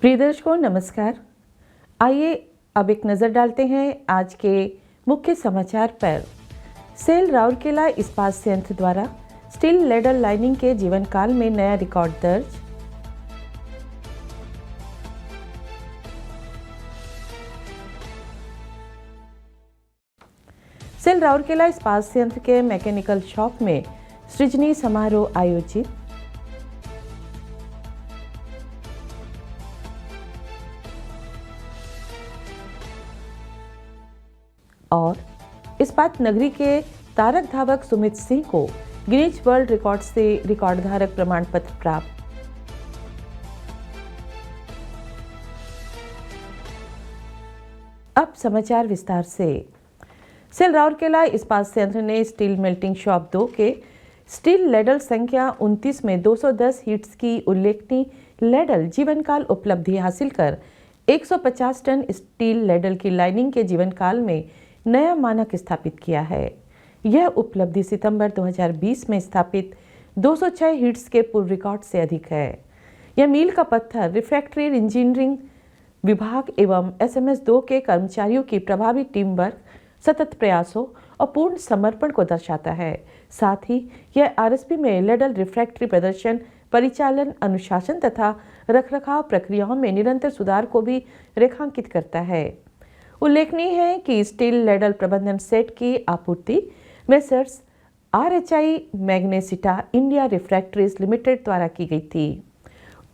प्रिय दर्शकों नमस्कार। आइए अब एक नज़र डालते हैं आज के मुख्य समाचार पर। सेल राउरकेला इस्पात संयंत्र द्वारा स्टील लेडर लाइनिंग के जीवन काल में नया रिकॉर्ड दर्ज। सेल राउरकेला इस्पात संयंत्र के मैकेनिकल शॉप में सृजनी समारोह आयोजित। और इस्पात नगरी के तारक धावक सुमित सिंह को गिनीज वर्ल्ड रिकॉर्ड से रिकॉर्ड धारक प्रमाण पत्र प्राप्त। अब समाचार विस्तार से। सेल राउरकेला इस्पात संयंत्र ने स्टील मेल्टिंग शॉप 2 के स्टील लेडल संख्या 29 में 210 हीट्स की उल्लेखनीय लेडल जीवन काल उपलब्धि हासिल कर 150 टन स्टील लेडल की लाइनिंग के जीवन काल में नया मानक स्थापित किया है। यह उपलब्धि सितंबर 2020 में स्थापित 206 हीट्स के पूर्व रिकॉर्ड से अधिक है। यह मील का पत्थर रिफ्रैक्टरी इंजीनियरिंग विभाग एवं SMS 2 के कर्मचारियों की प्रभावी टीम वर्क, सतत प्रयासों और पूर्ण समर्पण को दर्शाता है। साथ ही यह RSP में लेडल रिफ्रैक्टरी प्रदर्शन, परिचालन, अनुशासन तथा रखरखाव प्रक्रियाओं में निरंतर सुधार को भी रेखांकित करता है। उल्लेखनीय है कि स्टील लेडल प्रबंधन सेट की आपूर्ति messrs RHI Magnesita India refractories limited द्वारा की गई थी।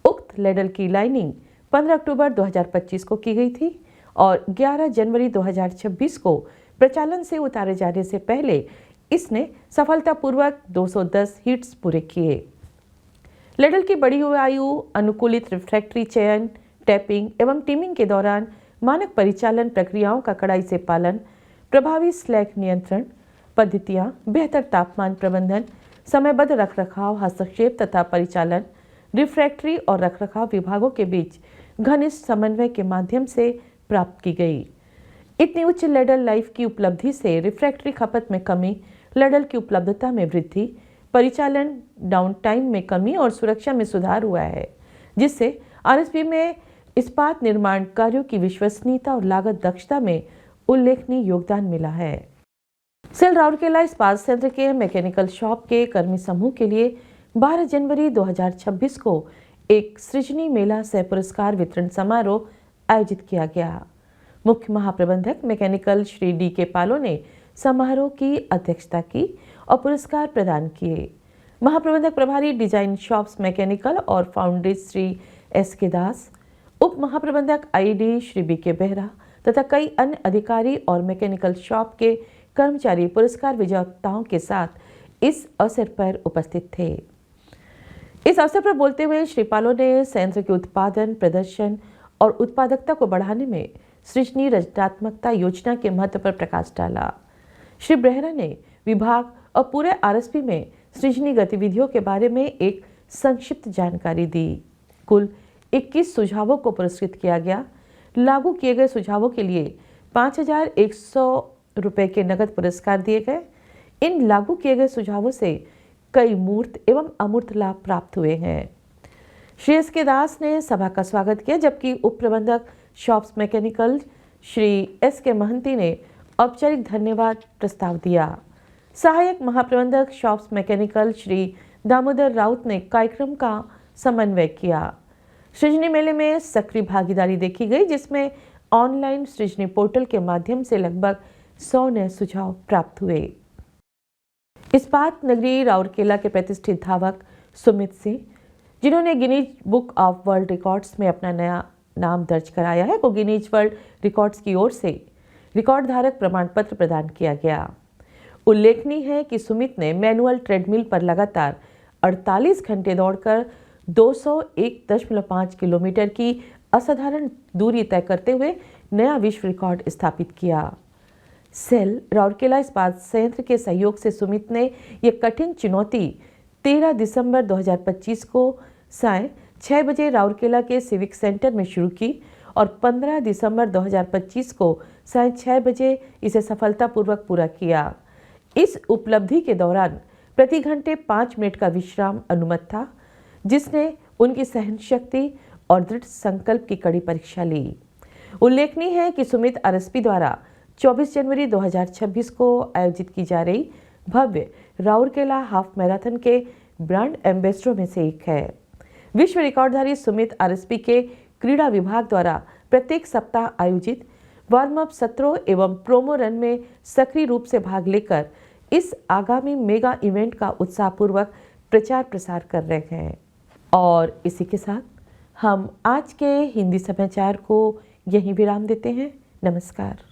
उक्त लेडल की लाइनिंग 15 अक्टूबर 2025 को की गई थी और 11 जनवरी 2026 को प्रचालन से उतारे जाने से पहले इसने सफलतापूर्वक 210 हीट्स पूरे किए। लेडल की बड़ी आयु, अनुकूलित रिफ्रैक्टरी चयन, टैपिंग एवं टीमिंग के दौरान मानक परिचालन प्रक्रियाओं का कड़ाई से पालन, प्रभावी स्लैग नियंत्रण पद्धतियां, बेहतर तापमान प्रबंधन, समयबद्ध रखरखाव, हस्तक्षेप तथा परिचालन, रिफ्रैक्टरी और रखरखाव विभागों के बीच घनिष्ठ समन्वय के माध्यम से प्राप्त की गई। इतनी उच्च लेडल लाइफ की उपलब्धि से रिफ्रैक्टरी खपत में कमी, लेडल की उपलब्धता में वृद्धि, परिचालन डाउन टाइम में कमी और सुरक्षा में सुधार हुआ है, जिससे RSP में इस्पात निर्माण कार्यों की विश्वसनीयता और लागत दक्षता में उल्लेखनीय योगदान मिला है। सेल राउरकेला इस्पात संयंत्र के मैकेनिकल शॉप के कर्मी समूह के लिए 12 जनवरी 2026 को एक सृजनी मेला सह पुरस्कार वितरण समारोह आयोजित किया गया। मुख्य महाप्रबंधक मैकेनिकल श्री D.K. पालो ने समारोह की अध्यक्षता की और पुरस्कार प्रदान किए। महाप्रबंधक प्रभारी डिजाइन शॉप्स मैकेनिकल और फाउंड्री श्री S.K. दास, उप महाप्रबंधक IED श्री B.K. बेहरा तथा कई अन्य अधिकारी और मैकेनिकल शॉप के कर्मचारी पुरस्कार विजेताओं के साथ इस अवसर पर उपस्थित थे। इस अवसर पर बोलते हुए श्री पालो ने संयंत्र के उत्पादन, प्रदर्शन और उत्पादकता को बढ़ाने में सृजनी रचनात्मकता योजना के महत्व पर प्रकाश डाला। श्री बेहरा ने विभाग और पूरे RSP में सृजनी गतिविधियों के बारे में एक संक्षिप्त जानकारी दी। कुल 21 सुझावों को पुरस्कृत किया गया। लागू किए गए सुझावों के लिए 5,100 रुपये के नगद पुरस्कार दिए गए। इन लागू किए गए सुझावों से कई मूर्त एवं अमूर्त लाभ प्राप्त हुए हैं। श्री S.K. दास ने सभा का स्वागत किया, जबकि उप प्रबंधक shops mechanical Shri S.K. Mohanty ने औपचारिक धन्यवाद प्रस्ताव दिया। सहायक महाप्रबंधक शॉप्स मैकेनिकल श्री दामोदर राउत ने कार्यक्रम का समन्वय किया। सृजनी मेले में सक्रिय भागीदारी देखी गई, जिसमें ऑनलाइन सृजनी पोर्टल के माध्यम से लगभग 100 नए सुझाव प्राप्त हुए। इस्पात नगरी राउरकेला के प्रतिष्ठित धावक सुमित सिंह, जिन्होंने Guinness book of world records में अपना नया नाम दर्ज कराया है, को गिनीज वर्ल्ड रिकॉर्ड्स की ओर से रिकॉर्ड धारक प्रमाण पत्र प्रदान किया गया। उल्लेखनीय है कि सुमित ने मैनुअल ट्रेडमिल पर लगातार 48 घंटे दौड़कर 201.5 किलोमीटर की असाधारण दूरी तय करते हुए नया विश्व रिकॉर्ड स्थापित किया। सेल राउरकेला इस्पात संयंत्र के सहयोग से सुमित ने यह कठिन चुनौती 13 दिसंबर 2025 को साय 6 बजे राउरकेला के सिविक सेंटर में शुरू की और 15 दिसंबर 2025 को साय 6 बजे इसे सफलतापूर्वक पूरा किया। इस उपलब्धि के दौरान प्रति घंटे 5 मिनट का विश्राम अनुमत था, जिसने उनकी सहनशक्ति और दृढ़ संकल्प की कड़ी परीक्षा ली। उल्लेखनीय है कि सुमित आरएसपी द्वारा 24 जनवरी 2026 को आयोजित की जा रही भव्य राउरकेला हाफ मैराथन के ब्रांड एम्बेसडरों में से एक है। विश्व रिकॉर्डधारी सुमित आरएसपी के क्रीड़ा विभाग द्वारा प्रत्येक सप्ताह आयोजित वार्म अप सत्रों एवं प्रोमो रन में सक्रिय रूप से भाग लेकर इस आगामी मेगा इवेंट का उत्साहपूर्वक प्रचार प्रसार कर रहे हैं। और इसी के साथ हम आज के हिंदी समाचार को यहीं विराम देते हैं। नमस्कार।